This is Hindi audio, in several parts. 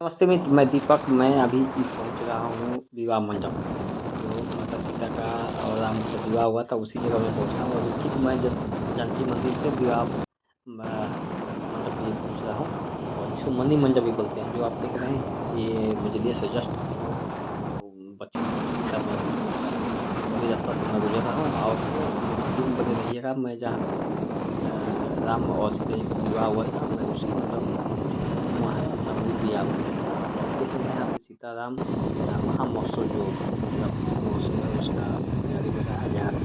नमस्ते मित्र, मैं दीपक। मैं अभी पहुंच रहा हूँ विवाह मंडप, जो माता सीता का और राम का विवाह हुआ था, उसी जगह मैं पहुंचा हूँ। अभी ठीक मैं जब जानकी मंदिर से विवाह मंडप पे पहुंच रहा हूँ, और जिसको मनी मंडप भी बोलते हैं, जो आप देख रहे हैं ये मजलिस से जस्ट बच्चे के साथ मैं वही रास्ता से मैं गुजर रहा हूँ। और वीडियो में बने रहिएगा। मैं जहाँ राम और सीता जी का विवाह हुआ था, मैं उसी मंडप वहाँ सामूहिक विवाह हुआ था। और देख रहे हैं यहाँ पे सीताराम महामहोत्सव जो महोत्सव है उसका तैयारी हो रहा है। यहाँ पे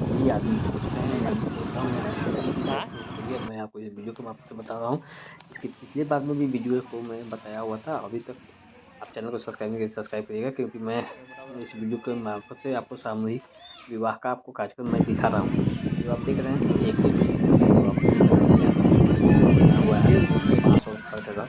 कई आदमी पहुँच रहे हैं, मैं भी पहुँच रहा हूँ। यहाँ पे अभी भी दर्शन हो रही है। मैं आपको इस वीडियो के माध्यम से बता रहा हूँ। इसके पिछले बार में भी वीडियो को मैं बताया हुआ था। अभी तक आप चैनल को सब्सक्राइब नहीं करिए, सब्सक्राइब करिएगा, क्योंकि मैं इस वीडियो के मार्फत से आपको सामूहिक विवाह का आपको कार्यक्रम मैं दिखा रहा हूँ। जो आप देख रहे हैं एक ही वेदी है, जो आप देख रहे हैं यहाँ पे सामूहिक विवाह बना हुआ है बांस और खड़ का।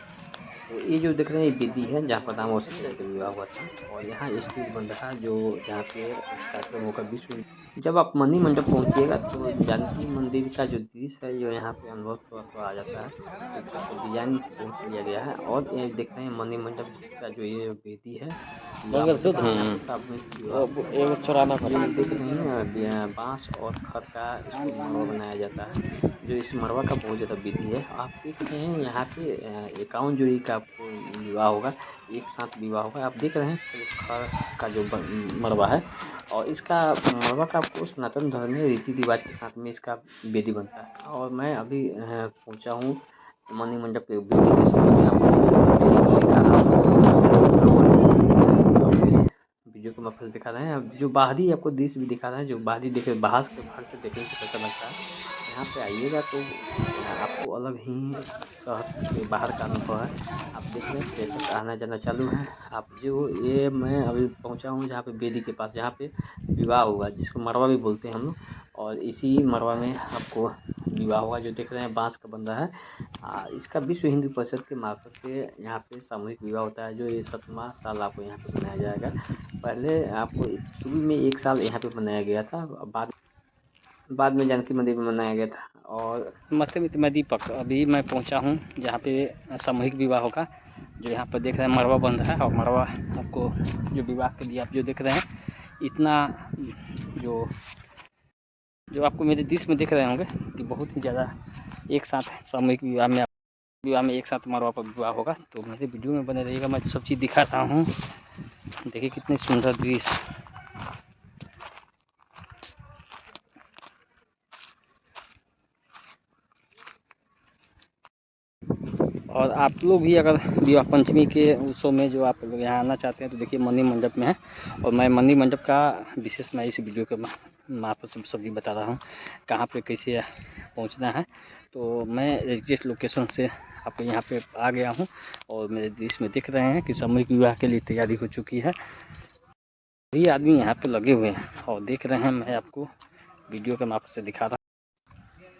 तो ये जो देख रहे हैं ये वेदी है जहाँ पर राम और सीता जी का विवाह हुआ था, और यहाँ स्टेज बन रहा है जो जहाँ पे इस कार्यक्रम होगा विश्व। जब आप मनी मंडप पहुंचिएगा तो जानकी मंदिर का जो दृश्य है जो यहाँ पे अनुभव थोड़ा आ जाता है। एक तरह से डिजाइन पेंट किया गया है, और ये देख रहे हैं मनी मंडप का जो ये वेदी है विवाह मंगल मंडप, सूत्र यहाँ पे सामूहिक विवाह होगा। एगो चौराना जो पड़ा। ये देख रहे हैं बांस और खड़ का इसको मड़वा बनाया जाता है, जो इस मड़वा का बहुत ज़्यादा विधि है। आप देख रहे हैं यहाँ पे 51 जोड़ी का आपको विवाह होगा, एक साथ विवाह होगा। आप देख रहे हैं जो खड़ का जो मड़वा है, और इसका मड़वा का आपको सनातन धर्म में रीति रिवाज के साथ में इसका वेदी बनता है। और मैं अभी पहुँचा हूँ मणि मंडप के वेदी के सामने, आपको वेदी को दिखा रहा हूँ। जो आपको इस वीडियो को मैं दिखा रहे हैं, अब जो बाहरी आपको दृश्य भी दिखा रहे हैं, जो बाहरी देखे बाहर से देखने से कैसा लगता है। यहाँ पे आइएगा तो आपको अलग ही शहर के बाहर का अनुभव है। आप देख रहे हैं पर्यटक आना जाना चालू है। आप जो ये मैं अभी पहुँचा हूँ जहाँ पे वेदी के पास, जहाँ पे विवाह हुआ, जिसको मड़वा भी बोलते हैं हम लोग। और इसी मड़वा में आपको विवाह हुआ, जो देख रहे हैं बांस का बन रहा है। इसका विश्व हिंदू परिषद के मार्फत से यहाँ पे सामूहिक विवाह होता है, जो ये 7वां साल आपको यहाँ पे मनाया जाएगा। पहले आपको शुरू में 1 साल यहाँ पे मनाया गया था, बाद में जानकी मंदिर में मनाया गया था। और नमस्ते मित्र, मैं दीपक। अभी मैं पहुंचा हूं जहां पे सामूहिक विवाह होगा। जो यहाँ पर देख रहे हैं मड़वा बन रहा है, और मड़वा आपको जो विवाह के लिए आप जो देख रहे हैं इतना जो जो आपको मेरे दृश्य में दिख रहे होंगे कि बहुत ही ज़्यादा एक साथ सामूहिक विवाह में एक साथ मड़वा पर विवाह होगा। तो मेरे वीडियो में बने रहिएगा, मैं सब चीज़ दिखा रहा हूँ। देखिए कितने सुंदर दृश्य। और आप लोग भी अगर विवाह पंचमी के उत्सव में जो आप लोग यहाँ आना चाहते हैं तो देखिए मनी मंडप में है। और मैं मनी मंडप का विशेष मैं इस वीडियो के मार्फत से सभी बता रहा हूँ कहाँ पे कैसे पहुँचना है। तो मैं एग्जैक्ट लोकेशन से आपको यहाँ पे आ गया हूँ, और मेरे दृश्य में देख रहे हैं कि सामूहिक विवाह के लिए तैयारी हो चुकी है। सभी आदमी यहाँ पे लगे हुए हैं और देख रहे हैं, मैं आपको वीडियो के मार्फत से दिखा रहा हूँ।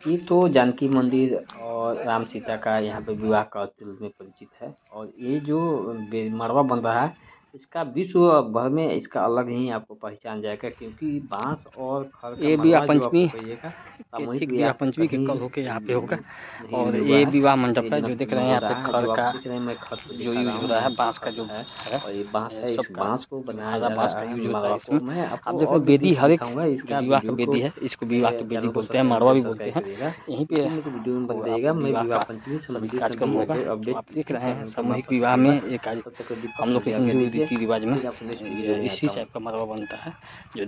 ये तो जानकी मंदिर और राम सीता का यहाँ पे विवाह का स्थल में परिचित है। और ये जो मड़वा बन रहा है, इसका विश्व भर में इसका अलग ही आपको पहचान जाएगा, क्योंकि बांस और खड़ का ये विवाह मड़वा जो पंचमी आपको कहिएगा के सामूहिक ठीक विवाह विवाह तो पंचमी के कहीं कल होके यहाँ पे होगा। नहीं और हुआ ये है। विवाह ये मंडप है, जो देख जनकपुर रहे में हैं हो यहाँ पे रहा है। खड़ जो आप का देख रहे हैं मैं खड़ को जो दिखा रहा यूज हो हूँ, रहा यहाँ है, पे बांस का खड़ जो है है और ये बांस है। इस सबका बांस को जो बनाया हरा जा बांस रहा का है यूज होता मड़वा है को। इसमें। मैं आप आपको देख रहे और हैं भी बेदी, दृश्य हर एक दिखाऊंगा। जो इसका विवाह का वीडियो बेदी को है इसको विवाह मेरे की बेदी चैनल को बोलते हैं, सब्सक्राइब नहीं मड़वा करिए, भी बोलते सब्सक्राइब हैं। करिएगा। यहीं पे इसी में वीडियो में बने वो रहिएगा। आपको मैं विवाह विवाह का पंचमी सभी संबंधित कार्यक्रम सभी होगा। तो अपडेट आप देख रहे हैं चैनल के सामूहिक मार्फत विवाह में दूंगा। एक आज तब तक दीपक हम लोग के मुझे आज्ञा हिंदू दीजिए। रीति रिवाज में फिर आपको नेक्स्ट वीडियो में इसी आता हूँ। टाइप का मड़वा बनता है जो दिख रहा है।